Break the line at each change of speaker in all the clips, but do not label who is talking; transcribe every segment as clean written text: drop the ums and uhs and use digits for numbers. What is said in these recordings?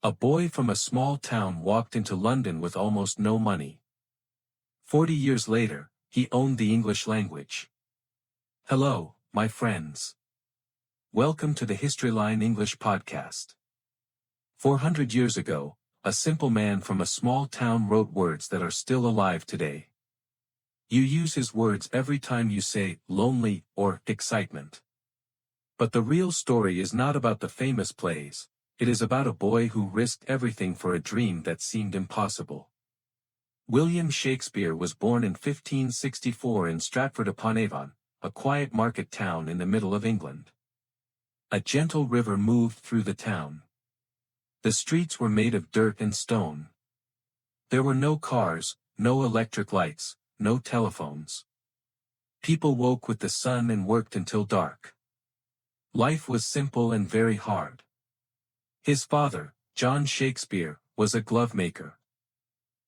A boy from a small town walked into London with almost no money. 40 years later, he owned the English language. Hello, my friends. Welcome to the Historyline English podcast. 400 years ago, a simple man from a small town wrote words that are still alive today. You use his words every time you say lonely or excitement. But the real story is not about the famous plays, it is about a boy who risked everything for a dream that seemed impossible. William Shakespeare was born in 1564 in Stratford upon Avon, a quiet market town in the middle of England. A gentle river moved through the town. The streets were made of dirt and stone. There were no cars, no electric lights, no telephones. People woke with the sun and worked until dark. Life was simple and very hard. His father, John Shakespeare, was a glove maker.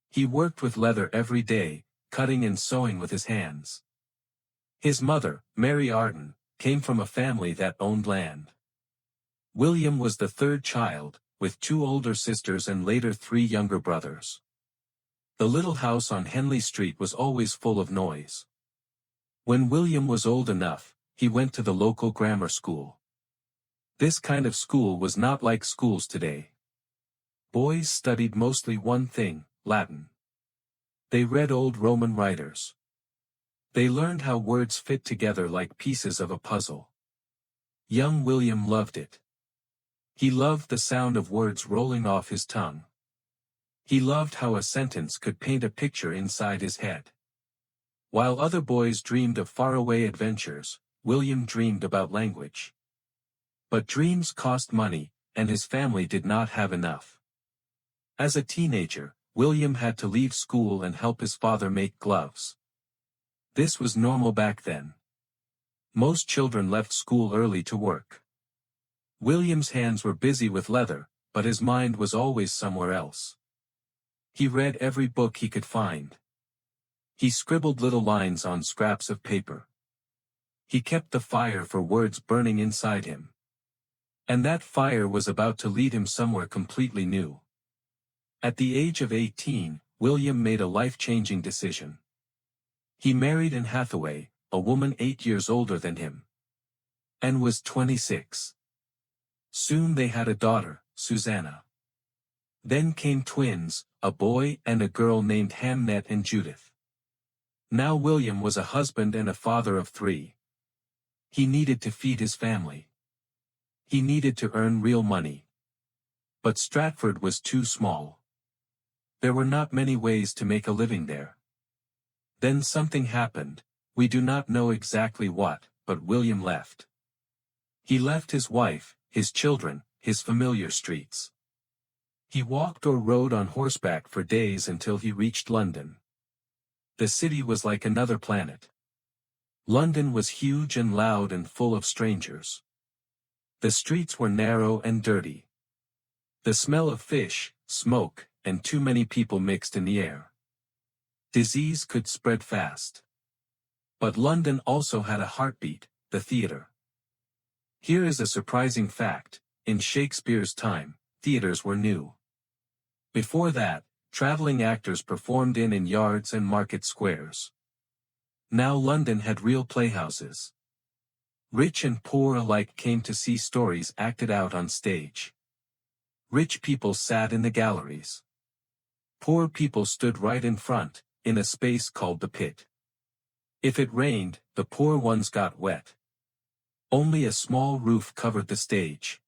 He worked with leather every day, cutting and sewing with his hands. His mother, Mary Arden, came from a family that owned land. William was the third child, with 2 older sisters and later 3 younger brothers. The little house on Henley Street was always full of noise. When William was old enough, he went to the local grammar school. This kind of school was not like schools today. Boys studied mostly one thing, Latin. They read old Roman writers. They learned how words fit together like pieces of a puzzle. Young William loved it. He loved the sound of words rolling off his tongue. He loved how a sentence could paint a picture inside his head. While other boys dreamed of faraway adventures, William dreamed about language. But dreams cost money, and his family did not have enough. As a teenager, William had to leave school and help his father make gloves. This was normal back then. Most children left school early to work. William's hands were busy with leather, but his mind was always somewhere else. He read every book he could find. He scribbled little lines on scraps of paper. He kept the fire for words burning inside him. And that fire was about to lead him somewhere completely new. At the age of 18, William made a life-changing decision. He married Anne Hathaway, a woman 8 years older than him. Anne was 26. Soon they had a daughter, Susanna. Then came twins, a boy and a girl named Hamnet and Judith. Now William was a husband and a father of 3. He needed to feed his family. He needed to earn real money. But Stratford was too small. There were not many ways to make a living there. Then something happened, we do not know exactly what, but William left. He left his wife, his children, his familiar streets. He walked or rode on horseback for days until he reached London. The city was like another planet. London was huge and loud and full of strangers. The streets were narrow and dirty. The smell of fish, smoke, and too many people mixed in the air. Disease could spread fast. But London also had a heartbeat, the theater. Here is a surprising fact, in Shakespeare's time, theaters were new. Before that, traveling actors performed in yards and market squares. Now London had real playhouses. Rich and poor alike came to see stories acted out on stage. Rich people sat in the galleries. Poor people stood right in front, in a space called the pit. If it rained, the poor ones got wet. Only a small roof covered the stage.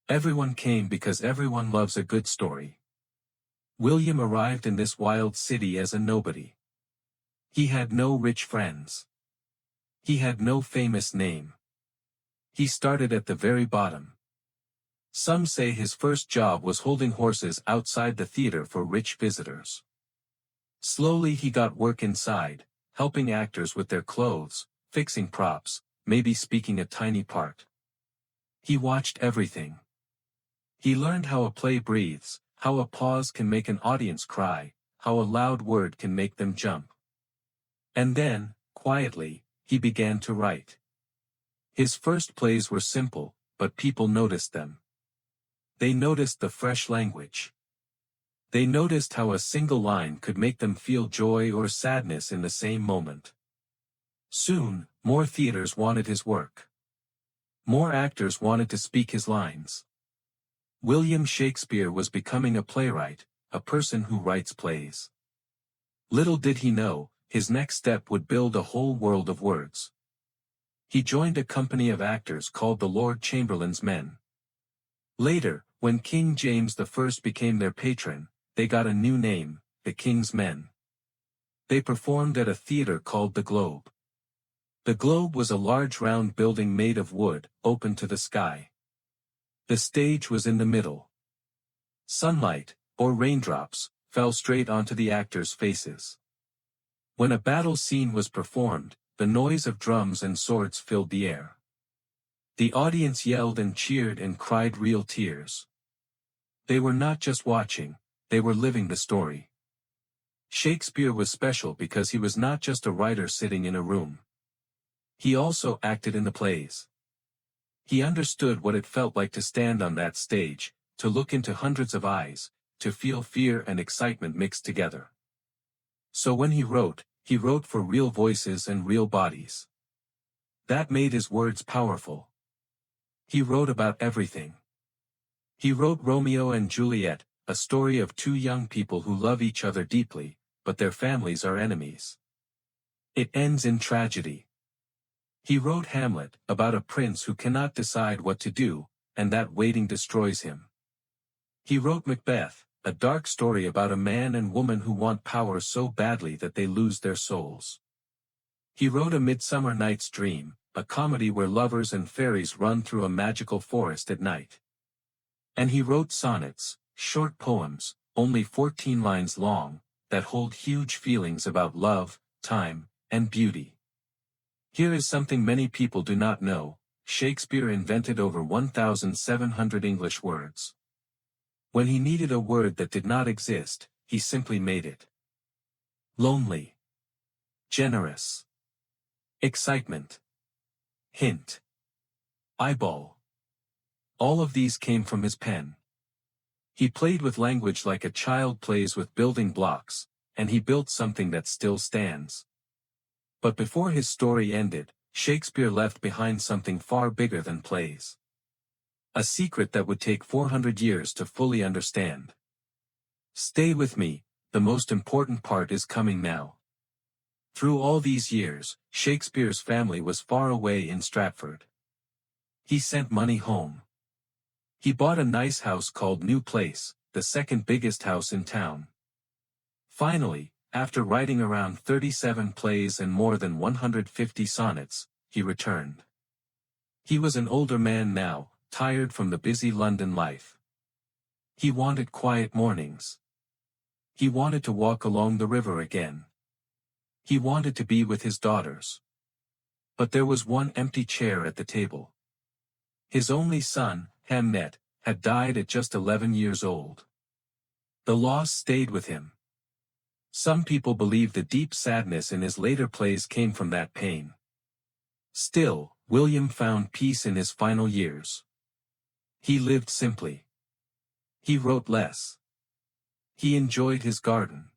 Everyone came because everyone loves a good story. William arrived in this wild city as a nobody. He had no rich friends. He had no famous name. He started at the very bottom. Some say his first job was holding horses outside the theater for rich visitors. Slowly he got work inside, helping actors with their clothes, fixing props, maybe speaking a tiny part. He watched everything. He learned how a play breathes, how a pause can make an audience cry, how a loud word can make them jump. And then, quietly, he began to write. His first plays were simple, but people noticed them. They noticed the fresh language. They noticed how a single line could make them feel joy or sadness in the same moment. Soon, more theaters wanted his work. More actors wanted to speak his lines. William Shakespeare was becoming a playwright, a person who writes plays. Little did he know, his next step would build a whole world of words. He joined a company of actors called the Lord Chamberlain's Men. Later, when King James I became their patron, they got a new name, the King's Men. They performed at a theater called the Globe. The Globe was a large round building made of wood, open to the sky. The stage was in the middle. Sunlight, or raindrops, fell straight onto the actors' faces. When a battle scene was performed, the noise of drums and swords filled the air. The audience yelled and cheered and cried real tears. They were not just watching, they were living the story. Shakespeare was special because he was not just a writer sitting in a room. He also acted in the plays. He understood what it felt like to stand on that stage, to look into hundreds of eyes, to feel fear and excitement mixed together. So when he wrote for real voices and real bodies. That made his words powerful. He wrote about everything. He wrote Romeo and Juliet, a story of two young people who love each other deeply, but their families are enemies. It ends in tragedy. He wrote Hamlet, about a prince who cannot decide what to do, and that waiting destroys him. He wrote Macbeth, a dark story about a man and woman who want power so badly that they lose their souls. He wrote A Midsummer Night's Dream, a comedy where lovers and fairies run through a magical forest at night. And he wrote sonnets, short poems, only 14 lines long, that hold huge feelings about love, time, and beauty. Here is something many people do not know: Shakespeare invented over 1,700 English words. When he needed a word that did not exist, he simply made it. Lonely. Generous. Excitement. Hint. Eyeball. All of these came from his pen. He played with language like a child plays with building blocks, and he built something that still stands. But before his story ended, Shakespeare left behind something far bigger than plays. A secret that would take 400 years to fully understand. Stay with me, the most important part is coming now. Through all these years, Shakespeare's family was far away in Stratford. He sent money home. He bought a nice house called New Place, the second biggest house in town. Finally, after writing around 37 plays and more than 150 sonnets, he returned. He was an older man now, tired from the busy London life. He wanted quiet mornings. He wanted to walk along the river again. He wanted to be with his daughters. But there was one empty chair at the table. His only son, Hamnet, had died at just 11 years old. The loss stayed with him. Some people believe the deep sadness in his later plays came from that pain. Still, William found peace in his final years. He lived simply. He wrote less. He enjoyed his garden.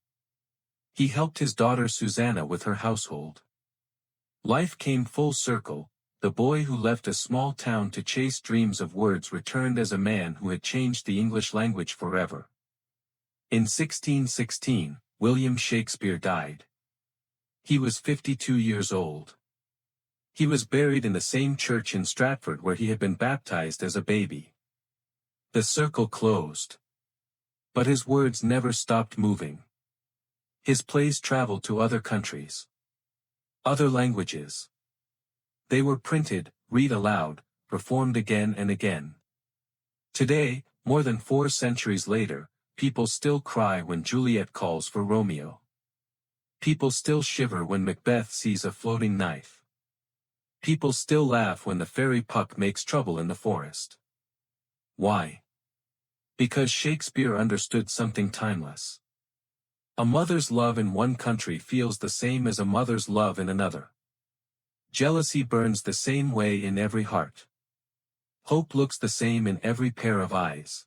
He helped his daughter Susanna with her household. Life came full circle. The boy who left a small town to chase dreams of words returned as a man who had changed the English language forever. In 1616, William Shakespeare died. He was 52 years old. He was buried in the same church in Stratford where he had been baptized as a baby. The circle closed. But his words never stopped moving. His plays traveled to other countries. Other languages. They were printed, read aloud, performed again and again. Today, more than 4 centuries later, people still cry when Juliet calls for Romeo. People still shiver when Macbeth sees a floating knife. People still laugh when the fairy Puck makes trouble in the forest. Why? Because Shakespeare understood something timeless. A mother's love in one country feels the same as a mother's love in another. Jealousy burns the same way in every heart. Hope looks the same in every pair of eyes.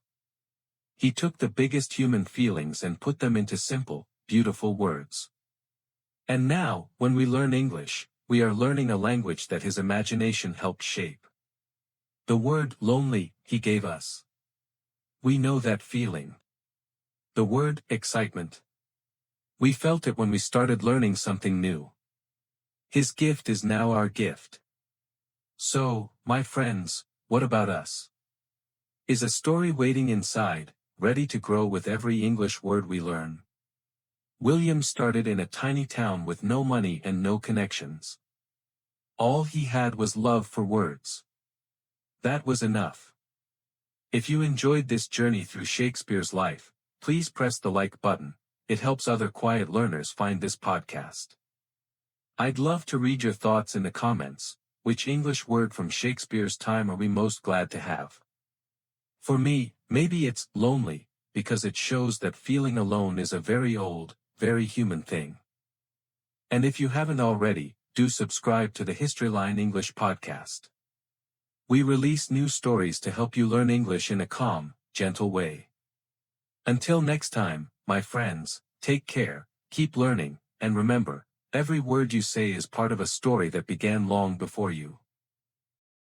He took the biggest human feelings and put them into simple, beautiful words. And now, when we learn English, we are learning a language that his imagination helped shape. The word lonely, he gave us. We know that feeling. The word excitement. We felt it when we started learning something new. His gift is now our gift. So, my friends, what about us? Is a story waiting inside, ready to grow with every English word we learn? William started in a tiny town with no money and no connections. All he had was love for words. That was enough. If you enjoyed this journey through Shakespeare's life, please press the like button. It helps other quiet learners find this podcast. I'd love to read your thoughts in the comments. Which English word from Shakespeare's time are we most glad to have? For me, maybe it's lonely, because it shows that feeling alone is a very old, very human thing. And if you haven't already, do subscribe to the Historyline English podcast. We release new stories to help you learn English in a calm, gentle way. Until next time, my friends, take care, keep learning, and remember, every word you say is part of a story that began long before you.